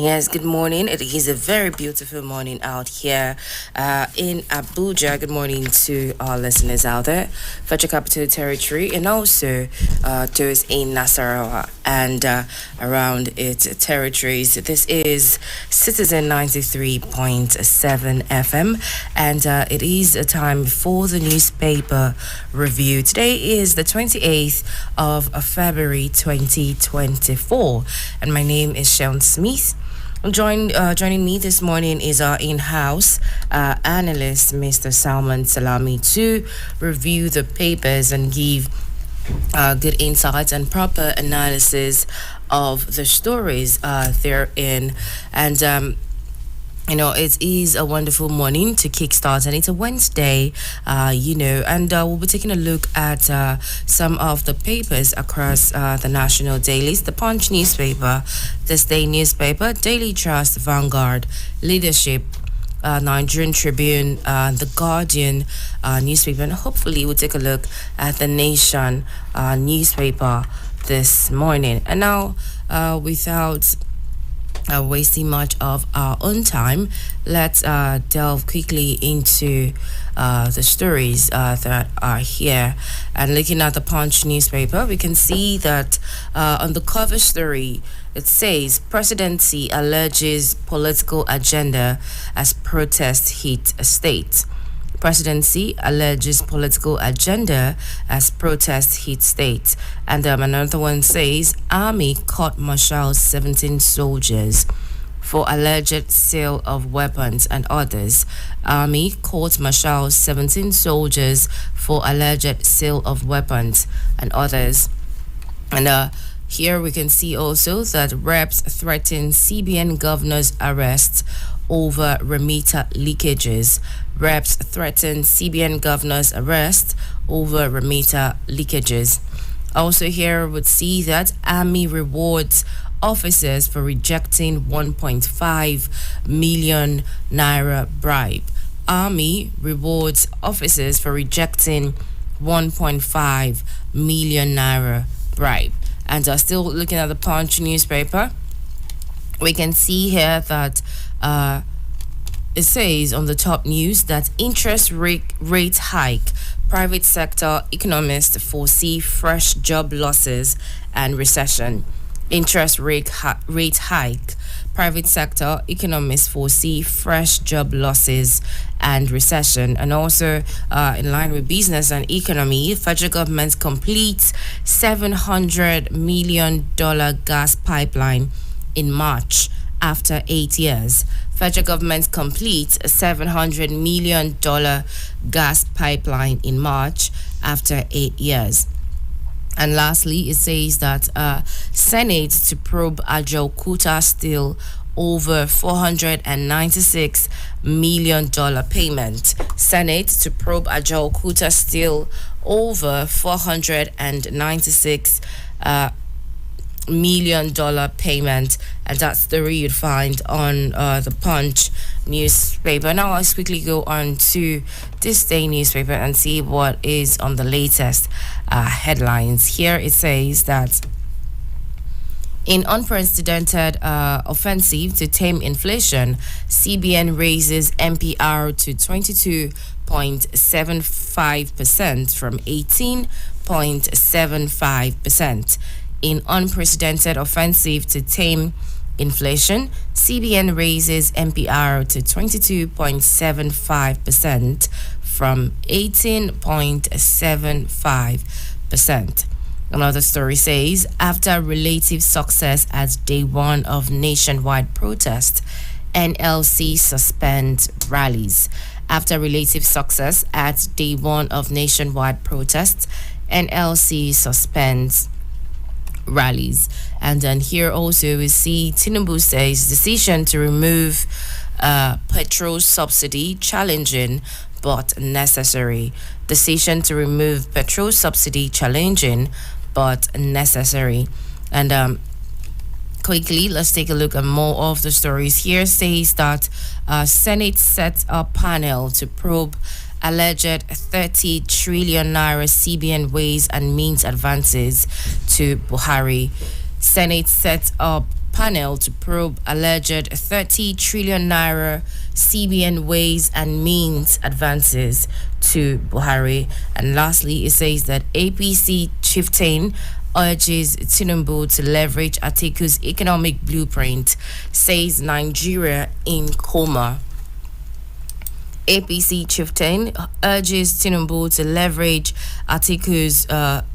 And yes, good morning. It is a very beautiful morning out here in Abuja. Good morning to our listeners out there, Federal Capital Territory, and also those in Nasarawa and around its territories. This is Citizen 93.7 FM, and it is a time for the newspaper review. Today is the 28th of February 2024, and my name is Shaun Smith. Joining me this morning is our in-house analyst, Mr. Salman Salami, to review the papers and give good insights and proper analysis of the stories therein. And it is a wonderful morning to kickstart, and it's a Wednesday, and we'll be taking a look at some of the papers across the national dailies: the Punch newspaper, This Day newspaper, Daily Trust, Vanguard, Leadership, Nigerian Tribune, the Guardian newspaper, and hopefully we'll take a look at the Nation newspaper this morning. And now, without wasting much of our own time, let's delve quickly into the stories that are here. And looking at the Punch newspaper, we can see that on the cover story, it says presidency alleges political agenda as protest hit a state. Presidency alleges political agenda as protest hit state. And another one says army court-martials 17 soldiers for alleged sale of weapons and others. Army court-martials 17 soldiers for alleged sale of weapons and others. And here we can see also that reps threaten CBN governor's arrest over remitter leakages. Reps threaten CBN governor's arrest over remitter leakages. Also here we would see that Army rewards officers for rejecting 1.5 million naira bribe. Army rewards officers for rejecting 1.5 million naira bribe. And still looking at the Punch newspaper, we can see here that it says on the top news that interest rate hike. Private sector economists foresee fresh job losses and recession. Interest rate hike. Private sector economists foresee fresh job losses and recession. And also, in line with business and economy, federal government completes $700 million gas pipeline in March after 8 years. Federal government completes a $700 million gas pipeline in March after 8 years. And lastly, it says that Senate to probe Ajaokuta Steel over $496 million payment. Senate to probe Ajaokuta Steel over $496 million payment, and that story you'd find on the Punch newspaper. Now let's quickly go on to This Day newspaper and see what is on the latest headlines. Here it says that in unprecedented offensive to tame inflation, CBN raises MPR to 22.75% from 18.75%. In unprecedented offensive to tame inflation, CBN raises MPR to 22.75% from 18.75%. Another story says, after relative success at day one of nationwide protest, NLC suspends rallies. After relative success at day one of nationwide protests, NLC suspends rallies. And then here also we see Tinubu says decision to remove petrol subsidy challenging but necessary. Decision to remove petrol subsidy challenging but necessary. And quickly, let's take a look at more of the stories. Here says that Senate sets up panel to probe alleged 30 trillion naira CBN ways and means advances to Buhari. Senate sets up panel to probe alleged 30 trillion naira CBN ways and means advances to Buhari. And lastly, it says that APC chieftain urges Tinubu to leverage Atiku's economic blueprint, says Nigeria in coma. APC chieftain urges Tinubu to leverage Atiku's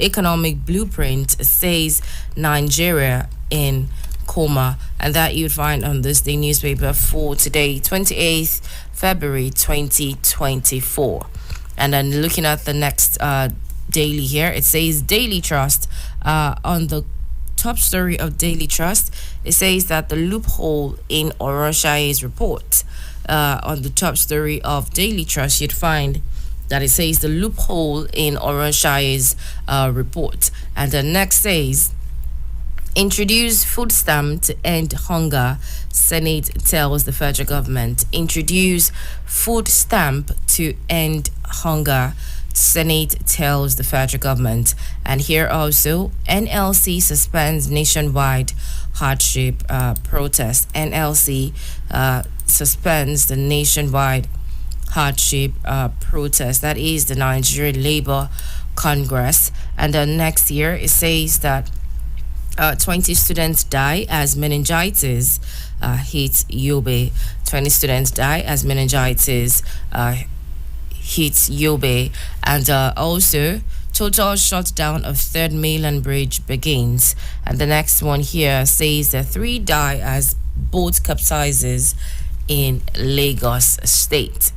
economic blueprint, says Nigeria in coma. And that you'd find on this day newspaper for today, 28th February 2024. And then looking at the next daily here, it says Daily Trust. On the top story of Daily Trust, it says that the loophole in Oronshaye's report. On the top story of Daily Trust, you'd find that it says the loophole in Oronshaye's report. And the next says, introduce food stamp to end hunger, Senate tells the federal government. Introduce food stamp to end hunger, Senate tells the federal government. And here also, NLC suspends nationwide hardship protest. NLC suspends the nationwide hardship protest. That is the Nigerian Labour Congress. And then next year, it says that 20 students die as meningitis hits Yobe. 20 students die as meningitis hits Yobe. And also, total shutdown of third mainland bridge begins. And the next one here says that 3 die as boat capsizes in Lagos State.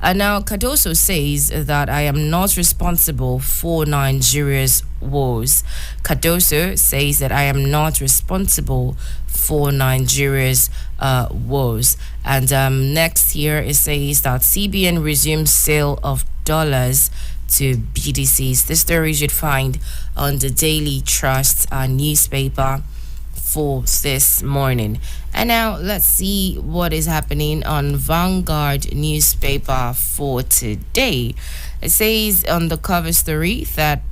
And now Cardoso says that I am not responsible for Nigeria's woes. Cardoso says that I am not responsible for Nigeria's woes. And next year it says that CBN resumes sale of dollars to BDCs. This story you should find on the Daily Trust newspaper for this morning. And now let's see what is happening on Vanguard newspaper for today. It says on the cover story that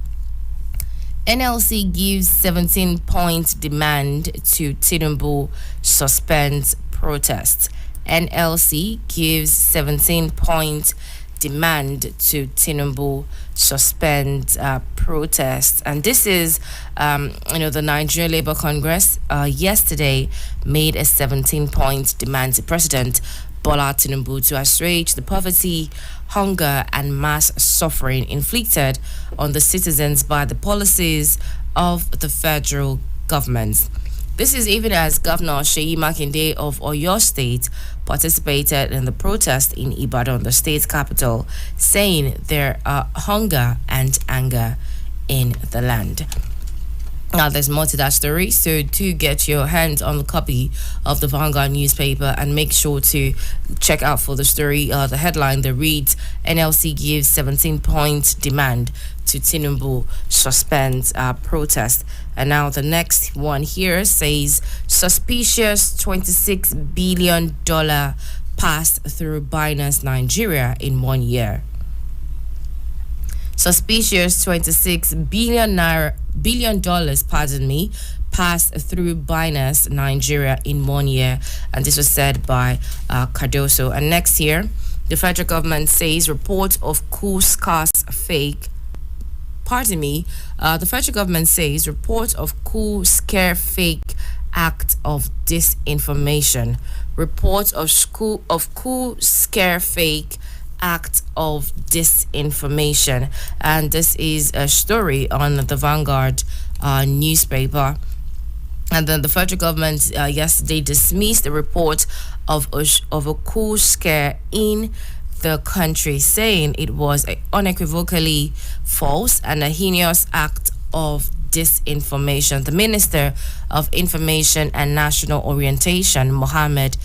NLC gives 17-point demand to Tinubu, suspends protests. NLC gives 17-point demand to Tinubu, suspend protests. And this is, the Nigeria Labour Congress yesterday made a 17-point demand to President Bola Tinubu to assuage the poverty, hunger, and mass suffering inflicted on the citizens by the policies of the federal government. This is even as Governor Seyi Makinde of Oyo State participated in the protest in Ibadan, the state capital, saying there are hunger and anger in the land. Now, there's more to that story, so do get your hands on the copy of the Vanguard newspaper and make sure to check out for the story, the headline that reads, NLC gives 17-point demand to Tinubu, suspends protest. And now the next one here says, suspicious $26 billion passed through Binance Nigeria in 1 year. Suspicious $26 billion, passed through Binance Nigeria in 1 year. And this was said by Cardoso. And next year, the federal government says report of coup scars fake. The federal government says report of coup scare fake act of disinformation. Report of coup scare fake act of disinformation. And this is a story on the Vanguard newspaper. And then the federal government yesterday dismissed the report of a coup scare in the country, saying it was unequivocally false and a heinous act of disinformation. The Minister of Information and National Orientation, Mohammed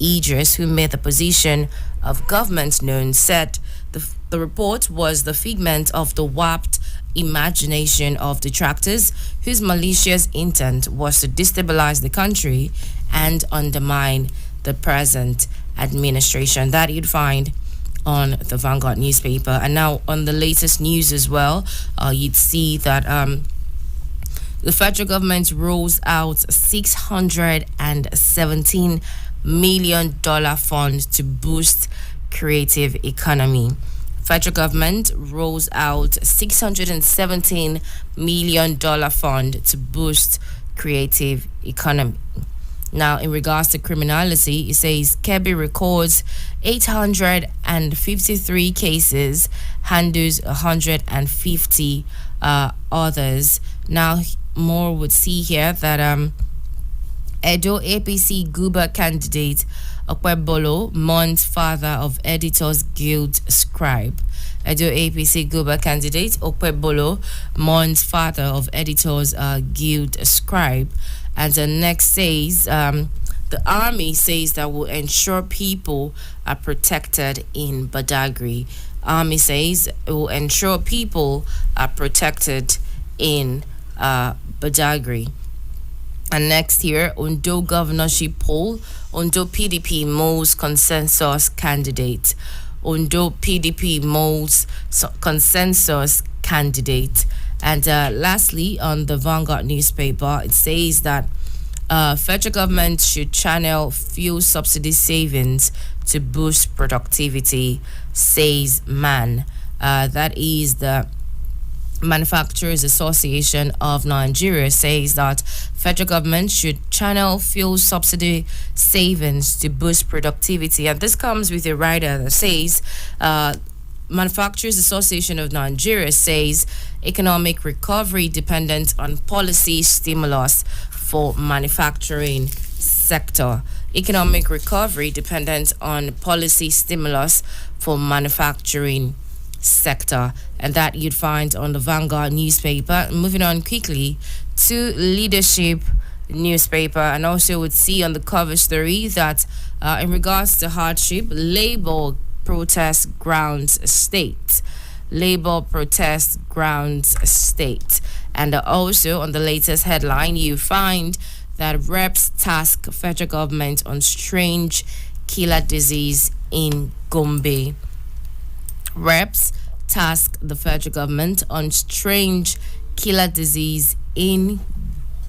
Idris, who made the position of government known, said the report was the figment of the warped imagination of detractors whose malicious intent was to destabilize the country and undermine the present administration. That you'd find on the Vanguard newspaper. And now on the latest news as well, you'd see that The federal government rolls out $617 million fund to boost creative economy. Federal government rolls out $617 million fund to boost creative economy. Now, in regards to criminality, it says Kebbi records 853 cases, handles 150 others. Now, more would see here that Edo APC Guba candidate Okwebolo, Mons father of Editors Guild scribe. Edo APC Guba candidate Okwebolo, Mons father of Editors Guild scribe. And the next says the army says that will ensure people are protected in Badagry. Army says it will ensure people are protected in Badagry. And next here, Ondo governorship poll, Ondo PDP molds consensus candidate. Ondo PDP molds consensus candidate. And lastly, on the Vanguard newspaper, it says that federal government should channel fuel subsidy savings to boost productivity, says MAN. That is the Manufacturers Association of Nigeria, says that federal government should channel fuel subsidy savings to boost productivity. And this comes with a rider that says Manufacturers Association of Nigeria says economic recovery dependent on policy stimulus for manufacturing sector. Economic recovery dependent on policy stimulus for manufacturing sector, and that you'd find on the Vanguard newspaper. Moving on quickly to Leadership newspaper, and also would see on the cover story that in regards to hardship, Labour protest grounds state. Labour protest grounds state. And also on the latest headline, you find that reps task federal government on strange killer disease in Gombe. Reps task the federal government on strange killer disease in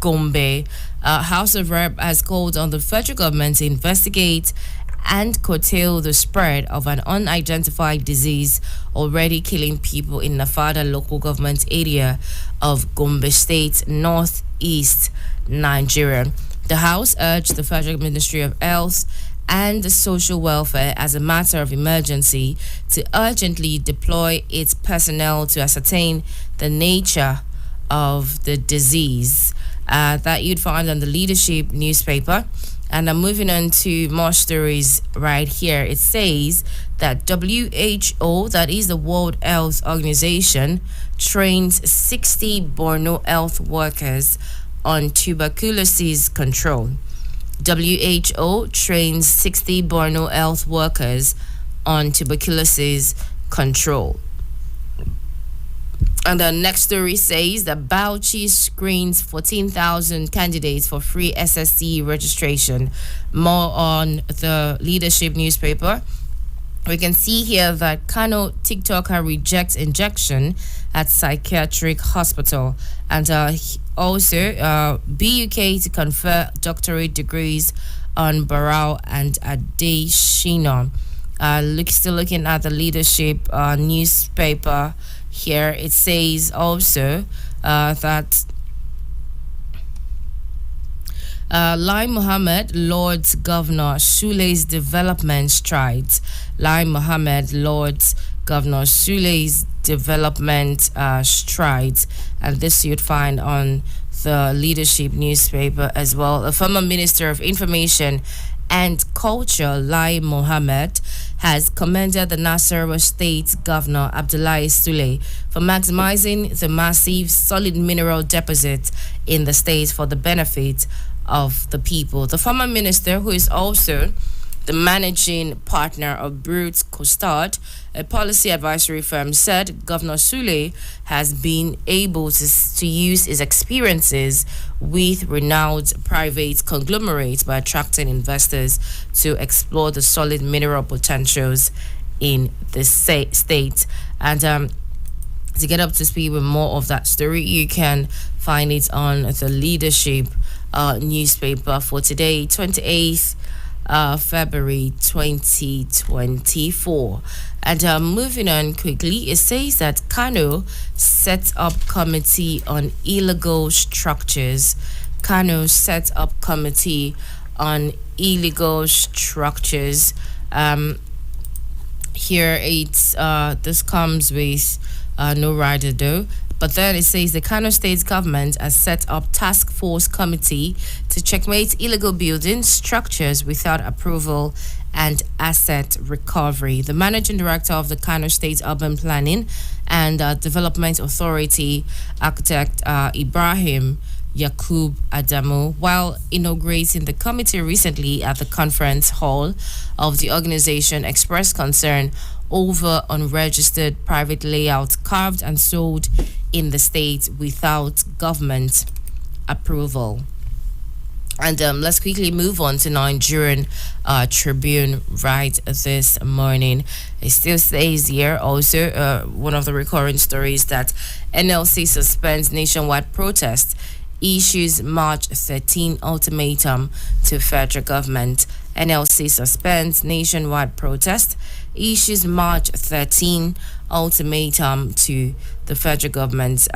Gombe. House of Rep has called on the federal government to investigate and curtail the spread of an unidentified disease already killing people in Nafada local government area of Gombe State, northeast Nigeria. The House urged the Federal Ministry of Health and Social Welfare as a matter of emergency to urgently deploy its personnel to ascertain the nature of the disease. That you'd find on the Leadership newspaper. And I'm moving on to more stories right here. It says that WHO, that is the World Health Organization, trains 60 Borno health workers on tuberculosis control. WHO trains 60 Borno health workers on tuberculosis control. And the next story says that Bauchi screens 14,000 candidates for free SSC registration. More on the Leadership newspaper. We can see here that Kano TikToker rejects injection at psychiatric hospital. And also BUK to confer doctorate degrees on Barao and Adeshina. Still looking at the Leadership newspaper. Here it says also that Lai Mohammed Lord's Governor Sule's development strides. Lai Mohammed Lord's Governor Sule's development strides. And this you'd find on the Leadership newspaper as well. The former Minister of Information and Culture, Lai Mohammed, has commended the Nasarawa State Governor Abdullahi Sule for maximizing the massive solid mineral deposits in the state for the benefit of the people. The former minister, who is also the managing partner of Brute Costard, a policy advisory firm, said Governor Sule has been able to use his experiences with renowned private conglomerates by attracting investors to explore the solid mineral potentials in the state. And To get up to speed with more of that story, you can find it on the Leadership newspaper for today, 28th February 2024. And moving on quickly, it says that Kano sets up committee on illegal structures. Kano sets up committee on illegal structures. Here it's this comes with no rider though. But then it says the Kano State government has set up task force committee to checkmate illegal building structures without approval and asset recovery. The managing director of the Kano State Urban Planning and Development Authority, architect Ibrahim Yakub Adamu, while inaugurating the committee recently at the conference hall of the organization, expressed concern over unregistered private layouts carved and sold in the state without government approval. And let's quickly move on to Nigerian Tribune right this morning. It still says here also one of the recurring stories that NLC suspends nationwide protest, issues March 13 ultimatum to federal government. NLC suspends nationwide protest, issues March 13 ultimatum to the federal government.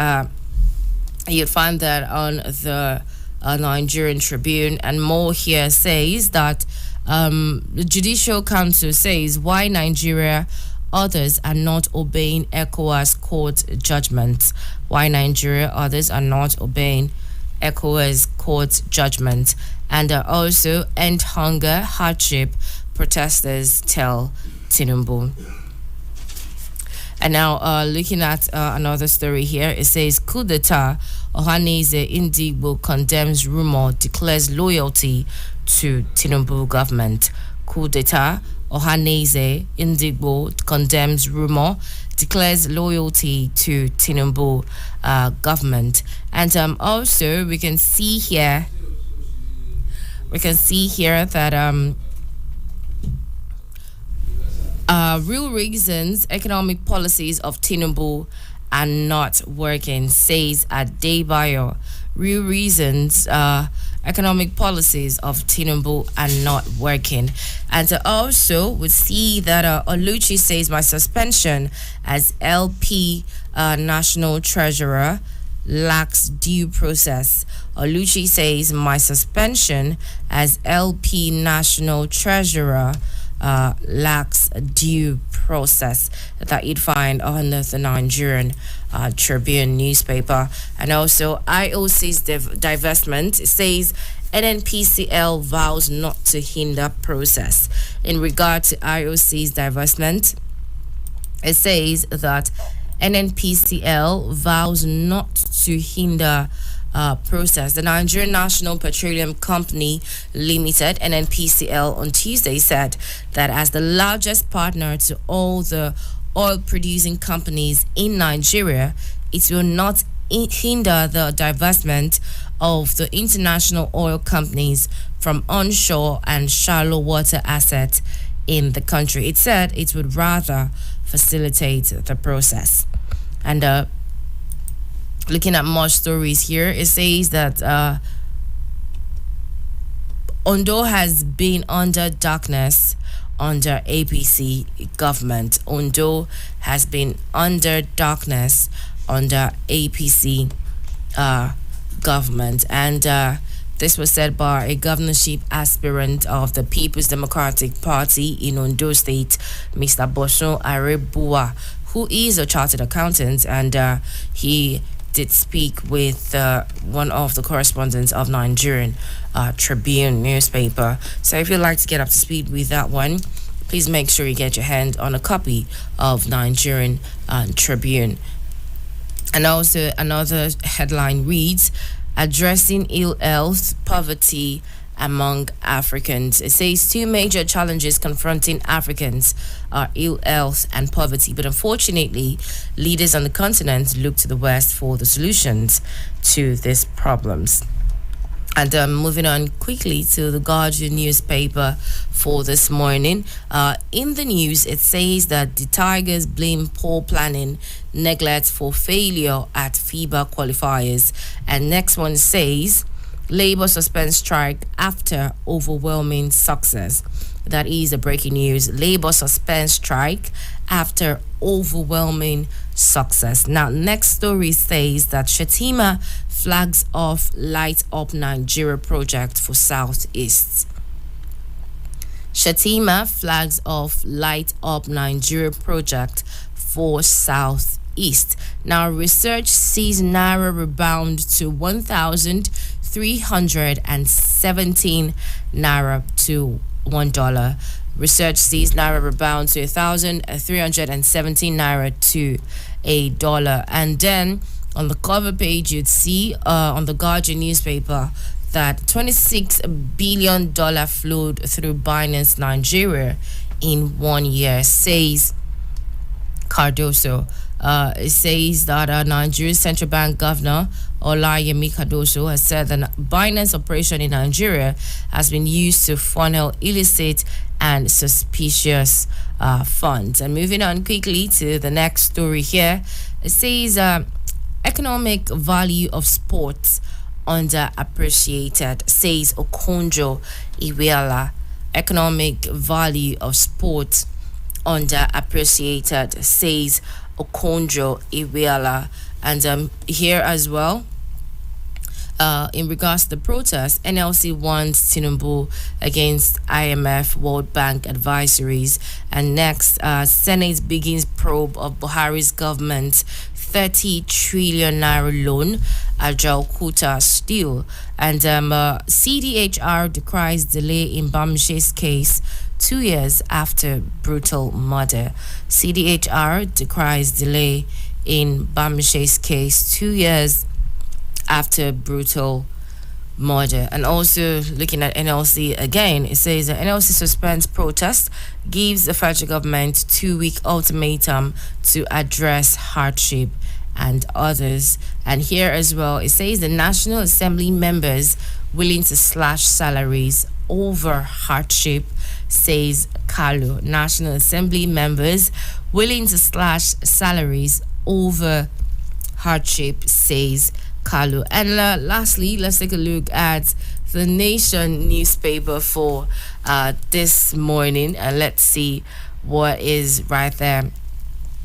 You'll find that on the Nigerian Tribune, and more here says that the Judicial Council says why Nigeria others are not obeying ECOWAS court judgments. Why Nigeria others are not obeying ECOWAS court judgment. And also end hunger hardship, protesters tell Tinubu. And now looking at another story here, it says coup d'etat, Ohaneze Indigbo condemns rumor, declares loyalty to Tinubu government. Coup d'etat, Ohaneze Indigbo condemns rumor, declares loyalty to Tinubu government. And also we can see here that real reasons economic policies of Tinubu are not working, says Adebayo. Real reasons economic policies of Tinubu are not working. And also we see that Oluchi says my suspension as LP National Treasurer lacks due process. Oluchi says my suspension as LP National Treasurer lacks due process. That you'd find on the Nigerian Tribune newspaper. And also IOC's divestment, it says NNPCL vows not to hinder process. In regard to IOC's divestment, it says that NNPCL vows not to hinder process. The Nigerian National Petroleum Company Limited, NNPCL, on Tuesday said that as the largest partner to all the oil-producing companies in Nigeria, it will not hinder the divestment of the international oil companies from onshore and shallow water assets in the country. It said it would rather facilitate the process. And looking at more stories here, it says that Ondo has been under darkness under APC government. Ondo has been under darkness under APC government. And this was said by a governorship aspirant of the People's Democratic Party in Ondo State, Mr. Bosho Arebua, who is a chartered accountant, and he did speak with one of the correspondents of Nigerian Tribune newspaper. So if you'd like to get up to speed with that one, please make sure you get your hand on a copy of Nigerian Tribune. And also another headline reads, addressing ill health, poverty among Africans. It says two major challenges confronting Africans are ill health and poverty, but unfortunately, leaders on the continent look to the West for the solutions to these problems. And moving on quickly to the Guardian newspaper for this morning. In the news, it says that the Tigers blame poor planning, neglect for failure at FIBA qualifiers. And next one says, Labour suspends strike after overwhelming success. That is the breaking news. Labour suspends strike after overwhelming success. Now, next story says that Shatima flags off Light Up Nigeria project for Southeast. Shatima flags off Light Up Nigeria project for Southeast. Now, research sees Naira rebound to 1,317 Naira to $1. Research sees Naira rebound to 1,317 Naira to $1. And then on the cover page, you'd see on the Guardian newspaper that $26 billion flowed through Binance Nigeria in 1 year, says Cardoso. It says that Nigeria's central bank governor Olayemi Cardoso has said that Binance operation in Nigeria has been used to funnel illicit and suspicious funds. And moving on quickly to the next story here, it says economic value of sports underappreciated, says Okonjo Iweala. Economic value of sports underappreciated, says Okonjo Iweala. And here as well, in regards to the protest, NLC wants Tinubu against IMF World Bank advisories. And next, Senate begins probe of Buhari's government's 30 trillion naira loan, Ajaokuta Steel. And CDHR decries delay in Bamshe's case 2 years after brutal murder. CDHR decries delay in Bamshe's case 2 years after brutal murder. And also looking at NLC again, it says that NLC suspends protest, gives the federal government 2-week ultimatum to address hardship and others. And here as well, it says the National Assembly members willing to slash salaries over hardship, says Kalu. National Assembly members willing to slash salaries over hardship, says Kalu. And lastly, let's take a look at the Nation newspaper for this morning, and let's see what is right there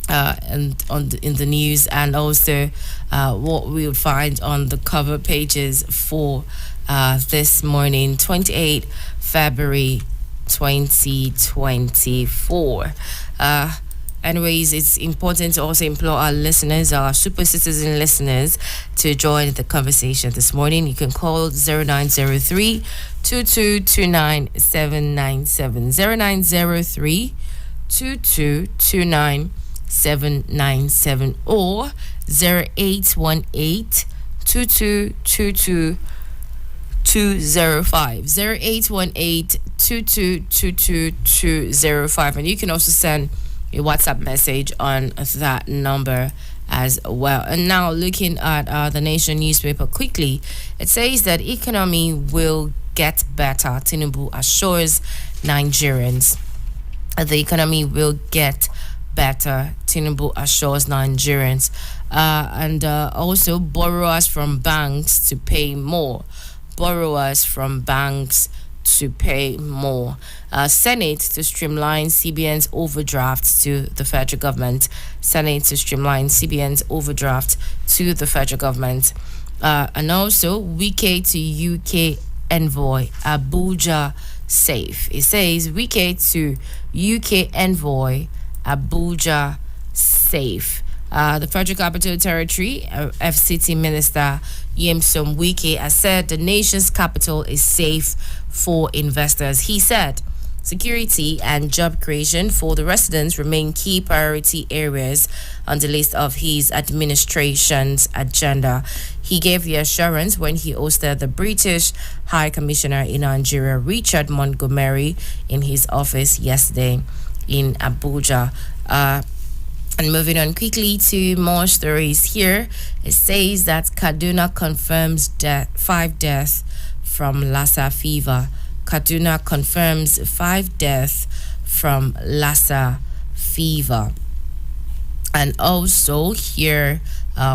and in the news, and also what we would find on the cover pages for this morning, 28 February 2024. Anyways, it's important to also implore our listeners, our super citizen listeners, to join the conversation this morning. You can call 0903 2229 797, 0903 2229 797, or 0818 2222 205, 0818 2222 205. And you can also send a WhatsApp message on that number as well. And now looking at the Nation newspaper quickly, it says that economy will get better. Tinubu assures Nigerians. The economy will get better. Tinubu assures Nigerians. And also borrowers from banks to pay more. Borrowers from banks to pay more. Senate to streamline CBN's overdraft to the federal government. Senate to streamline CBN's overdraft to the federal government. And also, Wike to UK envoy, Abuja safe. It says, Wike to UK envoy, Abuja safe. The Federal Capital Territory, FCT Minister Yemsom Wike has said the nation's capital is safe for investors. He said security and job creation for the residents remain key priority areas on the list of his administration's agenda. He gave the assurance when he hosted the British High Commissioner in Nigeria, Richard Montgomery, in his office yesterday in Abuja. And moving on quickly to more stories here, it says that Kaduna confirms 5 deaths from Lassa fever Kaduna confirms 5 deaths from Lassa fever. And also here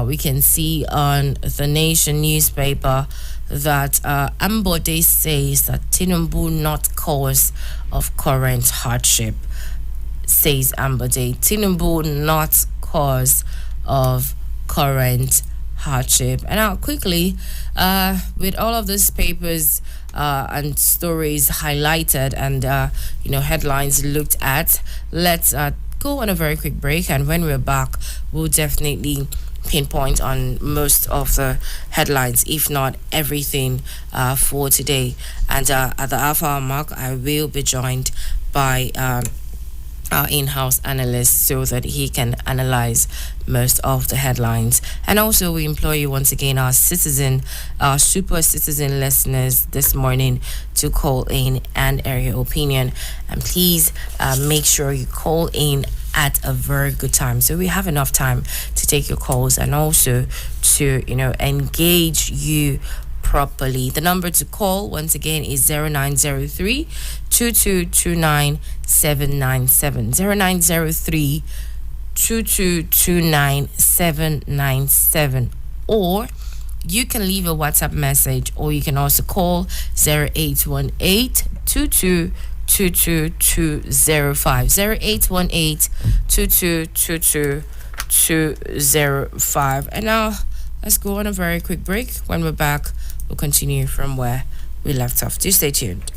we can see on the Nation newspaper that Ambode says that Tinubu not cause of current hardship. Says Ambode, Tinubu not cause of current hardship. And now quickly, with all of these papers and stories highlighted and headlines looked at, let's go on a very quick break, and when we're back, we'll definitely pinpoint on most of the headlines, if not everything, for today. And at the half hour mark, I will be joined by our in-house analyst so that he can analyze most of the headlines. And also we implore you once again, our super citizen listeners this morning, to call in and air your opinion. And please make sure you call in at a very good time, so we have enough time to take your calls and also to engage you properly. The number to call once again is 0903 2229 797. 0903 2229 797. Or you can leave a WhatsApp message, or you can also call 0818 222205. 0818 222205. And now let's go on a very quick break. When we're back, we'll continue from where we left off. Do stay tuned.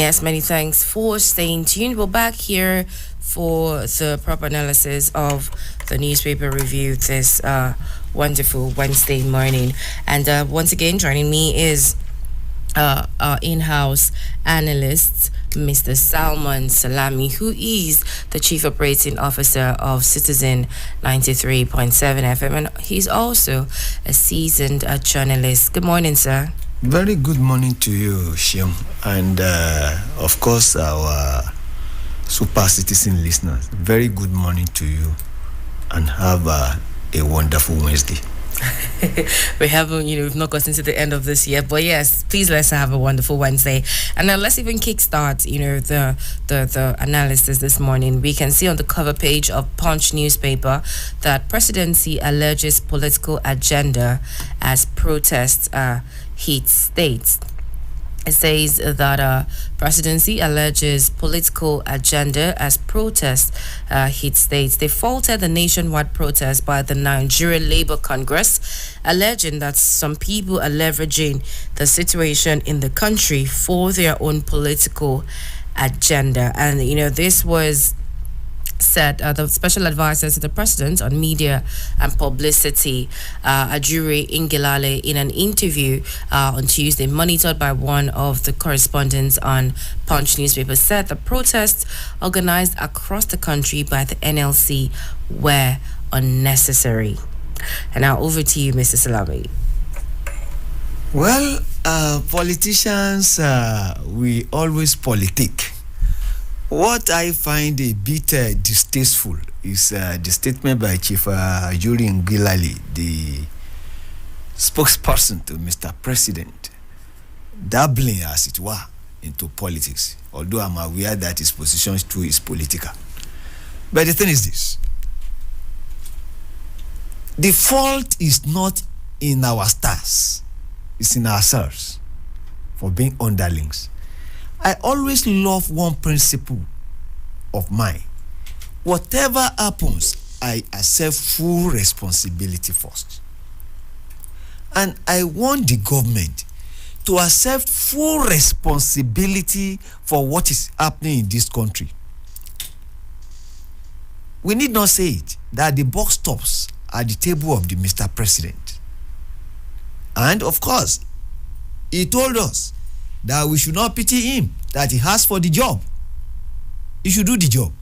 Yes, many thanks for staying tuned. We're back here for the proper analysis of the newspaper review this wonderful Wednesday morning. And once again, joining me is our in-house analyst, Mr. Salman Salami, who is the Chief Operating Officer of Citizen 93.7 FM, and he's also a seasoned journalist. Good morning, sir. Very good morning to you, Shem, and of course our super citizen listeners. Very good morning to you, and have a wonderful Wednesday. We haven't, we've not gotten to the end of this yet, but yes, please let's have a wonderful Wednesday. And now let's even kickstart, the analysis this morning. We can see on the cover page of Punch newspaper that presidency alleges political agenda as protests hit states. It says that presidency alleges political agenda as protests hit states. They faulted the nationwide protest by the Nigerian Labour Congress, alleging that some people are leveraging the situation in the country for their own political agenda. And, this was said the special advisor to the president on media and publicity, Ajuri Ingilale, in an interview on Tuesday, monitored by one of the correspondents on Punch newspaper, said the protests organized across the country by the NLC were unnecessary. And now over to you, Mr. Salami. Well, politicians, we always politic. What I find a bit distasteful is the statement by Chief Ajuri Ngilali, the spokesperson to Mr. President, dabbling, as it were, into politics, although I'm aware that his position too is political. But the thing is this: the fault is not in our stars, it's in ourselves for being underlings. I always love one principle of mine. Whatever happens, I accept full responsibility first. And I want the government to accept full responsibility for what is happening in this country. We need not say it, that the buck stops at the table of the Mr. President. And of course, he told us that we should not pity him, that he has for the job. He should do the job.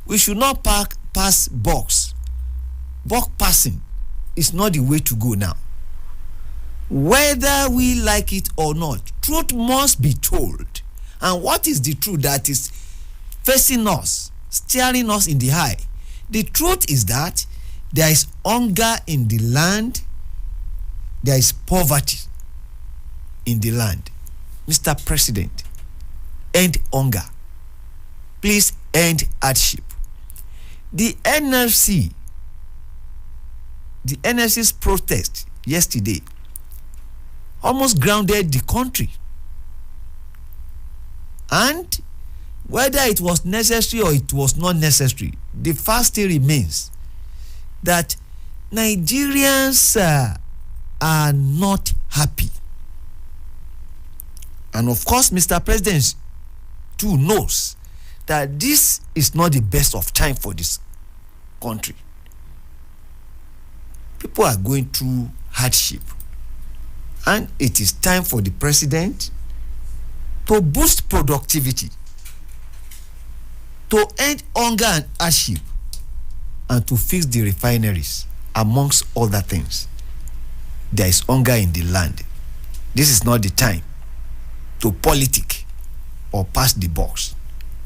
We should not pass box. Buck passing is not the way to go now. Whether we like it or not, truth must be told. And what is the truth that is facing us, staring us in the eye? The truth is that there is hunger in the land, there is poverty in the land. Mr. President, end hunger. Please end hardship. The NLC's protest yesterday almost grounded the country. And whether it was necessary or it was not necessary, the fact still remains that Nigerians are not happy. And of course, Mr. President too knows that this is not the best of time for this country. People are going through hardship. And it is time for the president to boost productivity, to end hunger and hardship, and to fix the refineries, amongst other things. There is hunger in the land. This is not the time to politic or pass the box.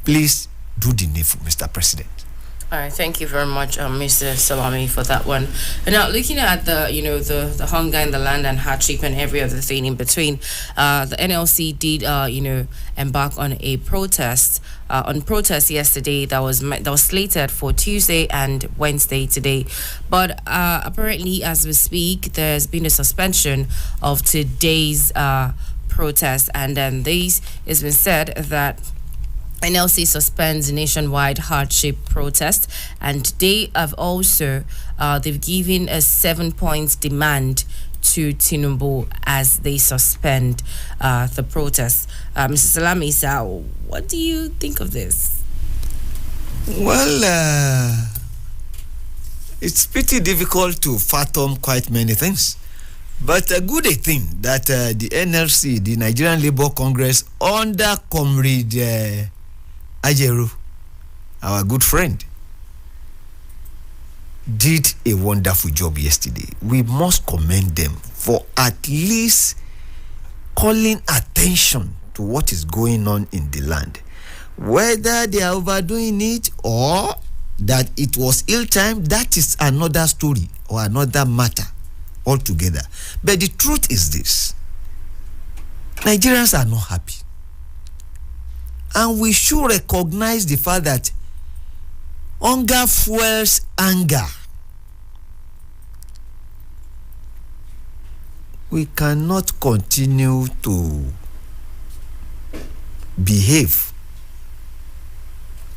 Please do the needful, Mr. President. All right, thank you very much, Mr. Salami, for that one. And now, looking at the hunger in the land and hardship and every other thing in between, the NLC did embark on a protest yesterday that was slated for Tuesday and Wednesday today, but apparently, as we speak, there's been a suspension of today's protest, and then this has been said that NLC suspends nationwide hardship protest, and they have also they've given a 7-point demand to Tinubu as they suspend the protest. Mr. Salami, sir, what do you think of this? Well, it's pretty difficult to fathom quite many things. But a good thing that the NLC, the Nigerian Labour Congress, under Comrade Ajeru, our good friend, did a wonderful job yesterday. We must commend them for at least calling attention to what is going on in the land. Whether they are overdoing it or that it was ill-timed, that is another story or another matter altogether. But the truth is this: Nigerians are not happy. And we should recognize the fact that hunger fuels anger. We cannot continue to behave.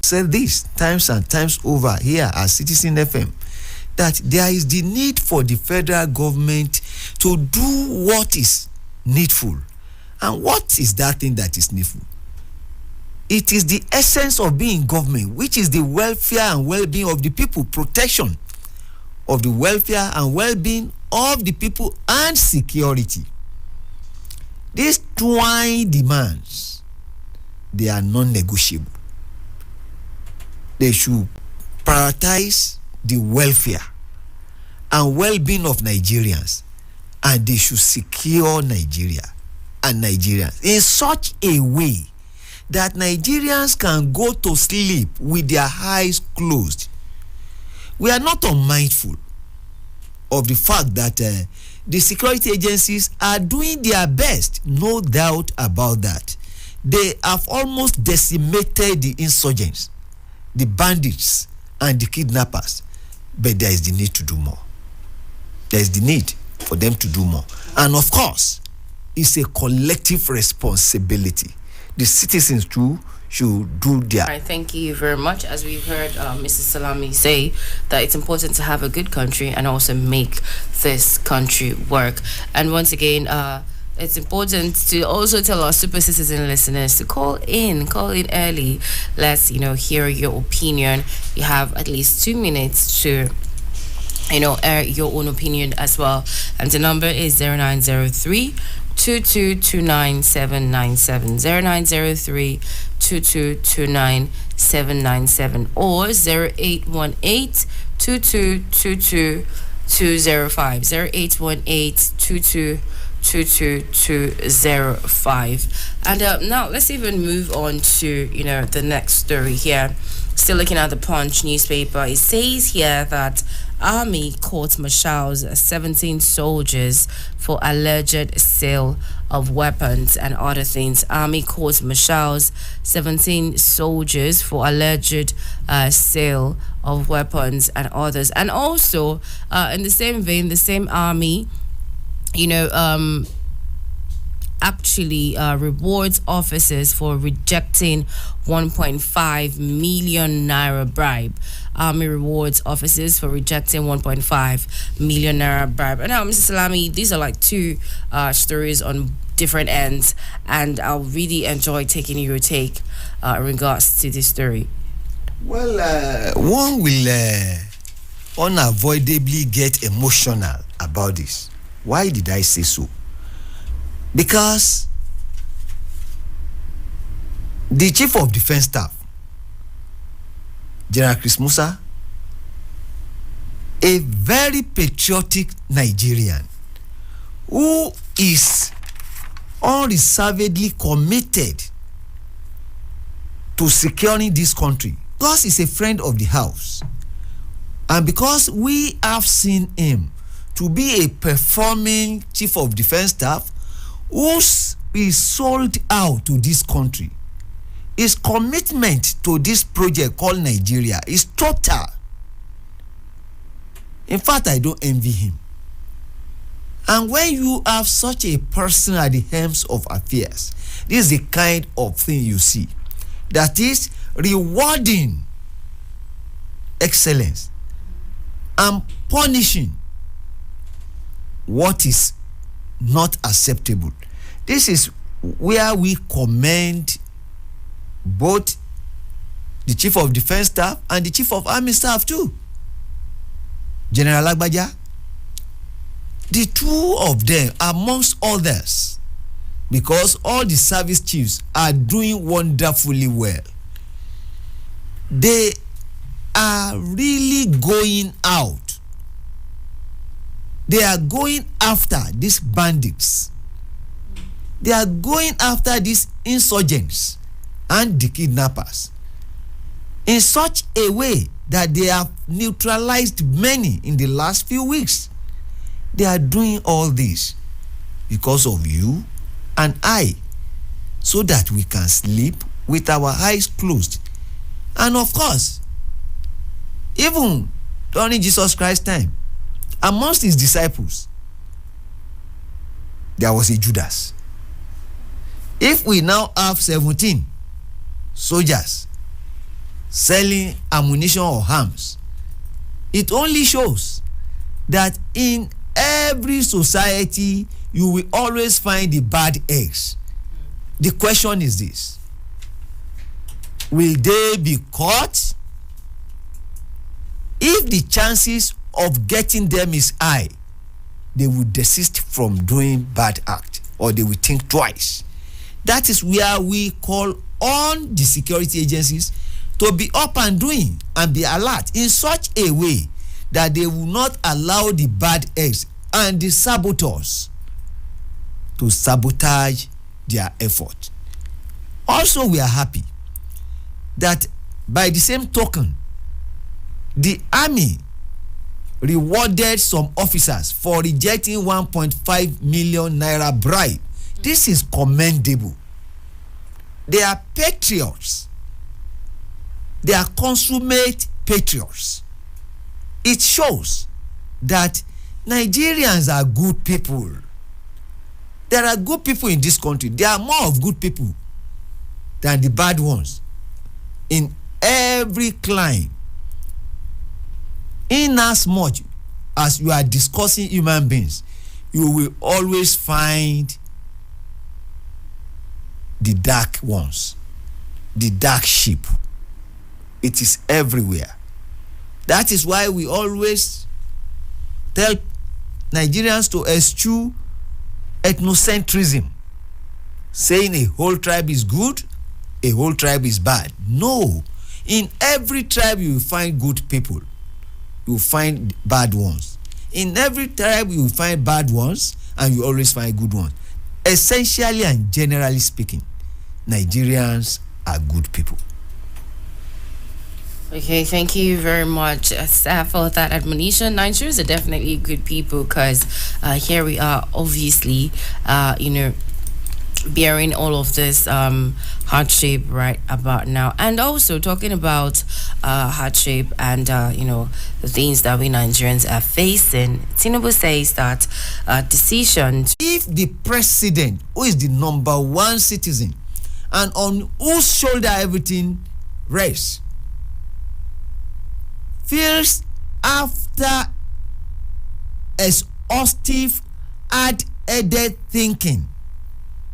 Said this times and times over here at Citizen FM, that there is the need for the federal government to do what is needful. And what is that thing that is needful? It is the essence of being government, which is the welfare and well-being of the people, protection of the welfare and well-being of the people, and security. These twine demands, they are non-negotiable. They should prioritize the welfare and well-being of Nigerians, and they should secure Nigeria and Nigerians in such a way that Nigerians can go to sleep with their eyes closed. We are not unmindful of the fact that the security agencies are doing their best, no doubt about that. They have almost decimated the insurgents, the bandits, and the kidnappers. But there is the need to do more. There is the need for them to do more. And of course, it's a collective responsibility. The citizens too should do their... All right, thank you very much. As we've heard Mr. Salami say, that it's important to have a good country and also make this country work. And once again, it's important to also tell our super citizen listeners to call in early. Let's, hear your opinion. You have at least 2 minutes to, air your own opinion as well. And the number is 0903 2229797, 0903 2229797, or 0818 2222205, 0818 2222205. And now let's even move on to the next story here. Still looking at the Punch newspaper, it says here that Army court martials 17 soldiers for alleged sale of weapons and other things. Army court martials 17 soldiers for alleged sale of weapons and others. And also, in the same vein, the same army, actually rewards officers for rejecting 1.5 million naira bribe. Army rewards officers for rejecting 1.5 million naira bribe. And now, Mr. Salami, these are like two stories on different ends, and I'll really enjoy taking your take in regards to this story. Well, one will unavoidably get emotional about this. Why did I say so? Because the Chief of Defense Staff, General Chris Musa, a very patriotic Nigerian who is unreservedly committed to securing this country, because he's a friend of the house, and because we have seen him to be a performing Chief of Defense Staff who is sold out to this country. His commitment to this project called Nigeria is total. In fact, I don't envy him. And when you have such a person at the helms of affairs, this is the kind of thing you see. That is rewarding excellence and punishing what is not acceptable. This is where we commend both the Chief of Defense Staff and the Chief of Army Staff too, General Agbaja. The two of them, amongst others, because all the service chiefs are doing wonderfully well. They are really going out. They are going after these bandits. They are going after these insurgents and the kidnappers in such a way that they have neutralized many in the last few weeks. They are doing all this because of you and I, so that we can sleep with our eyes closed. And of course, even during Jesus Christ's time, amongst his disciples, there was a Judas. If we now have 17 soldiers selling ammunition or arms, it only shows that in every society you will always find the bad eggs. The question is this: will they be caught? If the chances of getting them is high, they will desist from doing bad act, or they will think twice. That is where we call on the security agencies to be up and doing and be alert in such a way that they will not allow the bad eggs and the saboteurs to sabotage their effort. Also, we are happy that by the same token, the army rewarded some officers for rejecting 1.5 million naira bribe. This is commendable. They are patriots. They are consummate patriots. It shows that Nigerians are good people. There are good people in this country. There are more of good people than the bad ones in every clime. In as much as you are discussing human beings, you will always find the dark ones, the dark sheep. It is everywhere. That is why we always tell Nigerians to eschew ethnocentrism, saying a whole tribe is good, a whole tribe is bad. No. In every tribe you will find good people, you will find bad ones. In every tribe you will find bad ones, and you always find good ones. Essentially and generally speaking, Nigerians are good people. Okay, thank you very much, Sir, for that admonition. Nigerians are definitely good people, because here we are, obviously, bearing all of this hardship right about now, and also talking about hardship and the things that we Nigerians are facing. Tinubu says that decision. If the president, who is the number one citizen and on whose shoulder everything rests, feels after exhaustive, hard-headed thinking,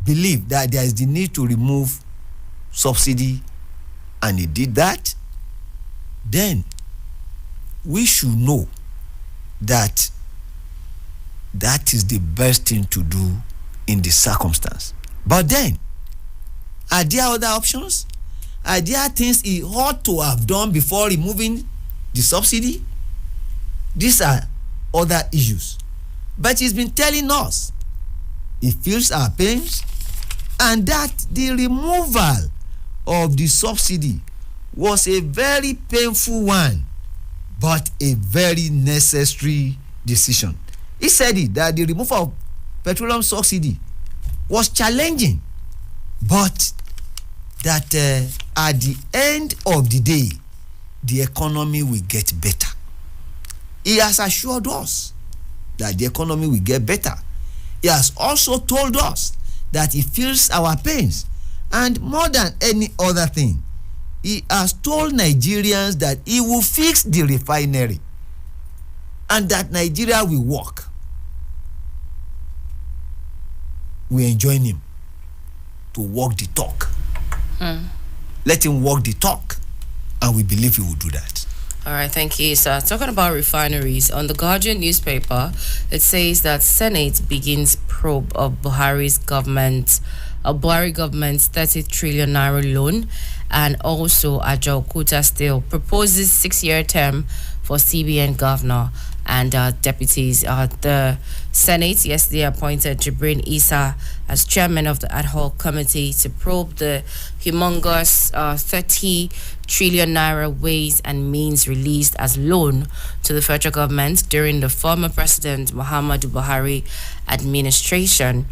believe that there is the need to remove subsidy, and he did that, then we should know that that is the best thing to do in the circumstance. But then, are there other options? Are there things he ought to have done before removing the subsidy? These are other issues. But he's been telling us he feels our pains, and that the removal of the subsidy was a very painful one, but a very necessary decision. He said it, that the removal of petroleum subsidy was challenging, but that at the end of the day, the economy will get better. He has assured us that the economy will get better. He has also told us that he feels our pains, and more than any other thing, he has told Nigerians that he will fix the refinery and that Nigeria will work. we enjoin him to walk the talk. Let him walk the talk, and we believe he will do that. All right, thank you. So, talking about refineries, on the Guardian newspaper, it says that Senate begins probe of Buhari government's 30 trillion naira loan, and also Ajo Kuta still proposes 6-year term for CBN governor and deputies. The Senate yesterday appointed Jibrin Issa as chairman of the ad hoc committee to probe the humongous 30 trillion naira ways and means released as loan to the federal government during the former president Muhammadu Buhari administration.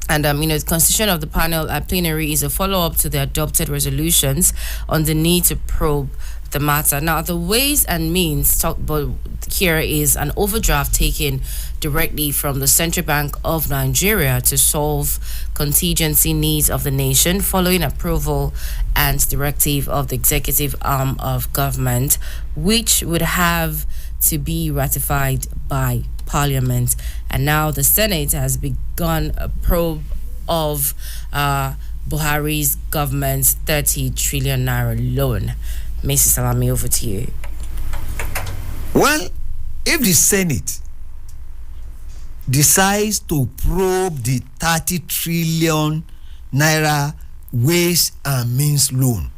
And, the constitution of the panel at plenary is a follow-up to the adopted resolutions on the need to probe the matter. Now, the ways and means talked about here is an overdraft taken directly from the Central Bank of Nigeria to solve contingency needs of the nation following approval and directive of the executive arm of government, which would have to be ratified by Parliament. And now the Senate has begun a probe of Buhari's government's 30 trillion naira loan. Mr. Salami, over to you. Well, if the Senate decides to probe the 30 trillion naira ways and means loan,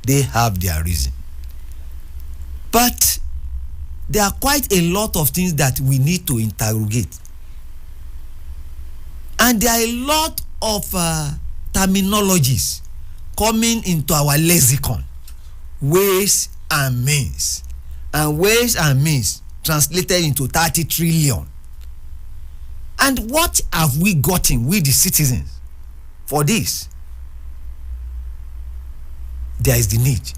they have their reason. But there are quite a lot of things that we need to interrogate. And there are a lot of terminologies coming into our lexicon. Ways and means. And ways and means translated into 30 trillion. And what have we gotten, we the citizens, for this? There is the need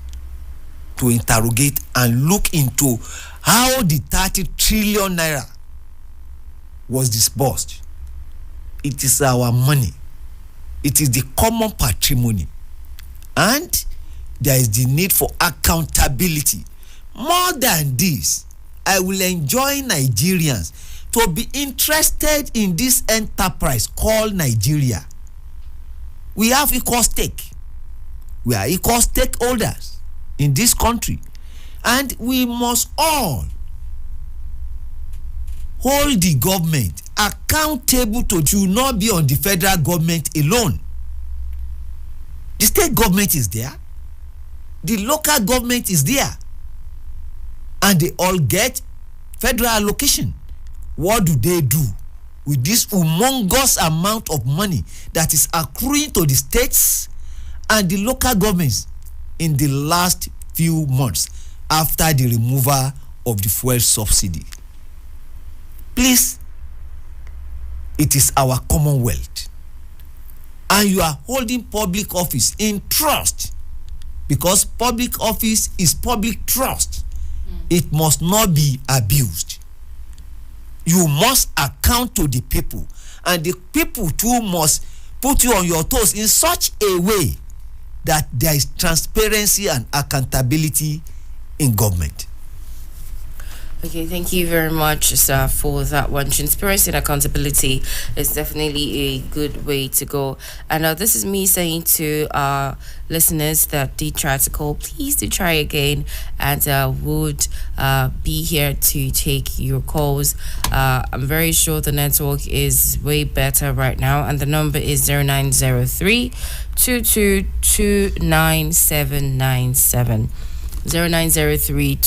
to interrogate and look into how the 30 trillion naira was disbursed. It is our money. It is the common patrimony. And there is the need for accountability. More than this, I will enjoin Nigerians to be interested in this enterprise called Nigeria. We have equal stake. We are equal stakeholders in this country. And we must all hold the government accountable to not be on the federal government alone. The state government is there. The local government is there. And they all get federal allocation. What do they do with this humongous amount of money that is accruing to the states and the local governments in the last few months after the removal of the fuel subsidy? Please, it is our commonwealth. And you are holding public office in trust, because public office is public trust. It must not be abused. You must account to the people, and the people too must put you on your toes in such a way that there is transparency and accountability in government. Okay, thank you very much, sir, for that one. Transparency and accountability is definitely a good way to go. And this is me saying to our listeners that did try to call, please do try again, and would be here to take your calls. I'm very sure the network is way better right now, and the number is 0903 2229797. 0903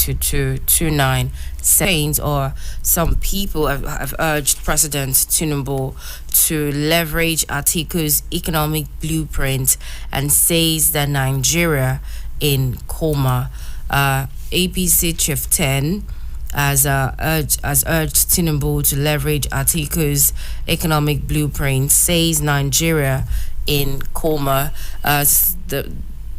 saying, or some people have urged President Tinubu to leverage Atiku's economic blueprint and says that Nigeria in coma. APC Chief 10 has urged Tinubu to leverage Atiku's economic blueprint, says Nigeria in coma.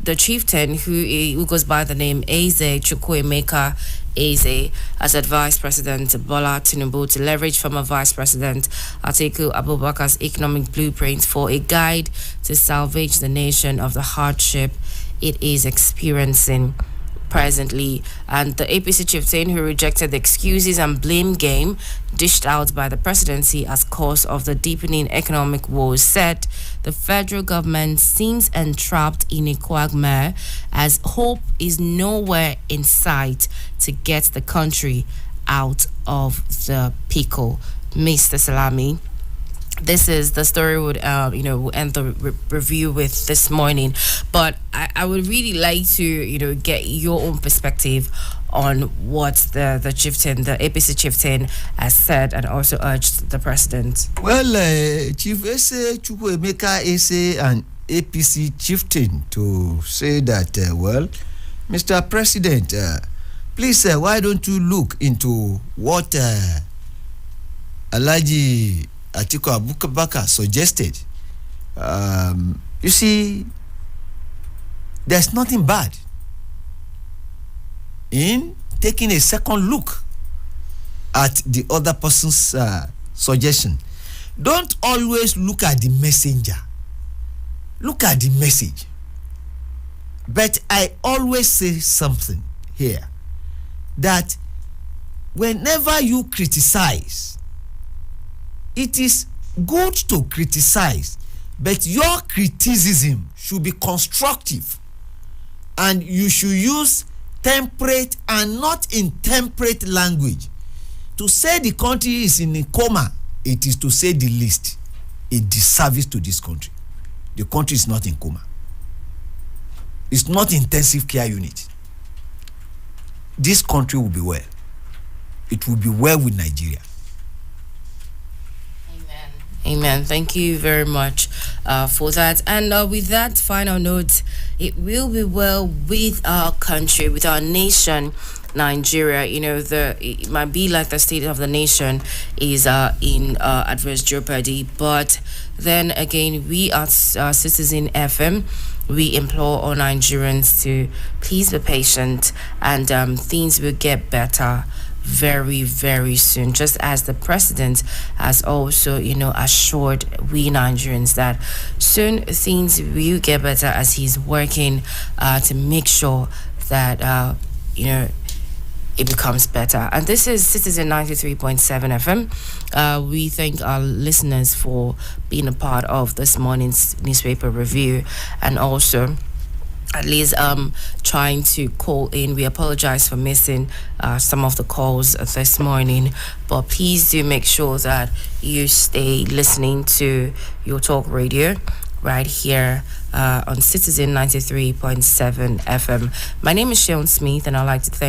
The chieftain, who goes by the name Eze Chukwuemeka Eze, has advised President Bola Tinubu to leverage former Vice President Atiku Abubakar's economic blueprint for a guide to salvage the nation of the hardship it is experiencing. presently. And the APC chieftain who rejected the excuses and blame game dished out by the presidency as cause of the deepening economic woes said the federal government seems entrapped in a quagmire as hope is nowhere in sight to get the country out of the pickle. Mr. Salami, this is the story would we'll end the review with this morning, but I would really like to get your own perspective on what the chieftain, the APC chieftain, has said and also urged the president. Well, Chief Ese Chukwuemeka Ese and APC chieftain to say that, well, Mr. President, please, why don't you look into what Alhaji Atiku Abubakar suggested? You see, there's nothing bad in taking a second look at the other person's suggestion. Don't always look at the messenger. Look at the message. But I always say something here, that whenever you criticize, it is good to criticize, but your criticism should be constructive, and you should use temperate and not intemperate language. To say the country is in a coma, it is, to say the least, a disservice to this country. The country is not in coma. It's not intensive care unit. This country will be well. It will be well with Nigeria. Amen. Thank you very much for that. And with that final note, it will be well with our country, with our nation, Nigeria. It might be like the state of the nation is in adverse jeopardy, but then again, we are Citizen FM. We implore all Nigerians to please be patient, and things will get better very, very soon, just as the president has also assured we Nigerians that soon things will get better, as he's working to make sure that it becomes better. And this is Citizen 93.7 FM. We thank our listeners for being a part of this morning's newspaper review, and also at least trying to call in. We apologize for missing some of the calls this morning, but please do make sure that you stay listening to your talk radio right here on Citizen 93.7 FM. My name is Shaun Smith, and I'd like to thank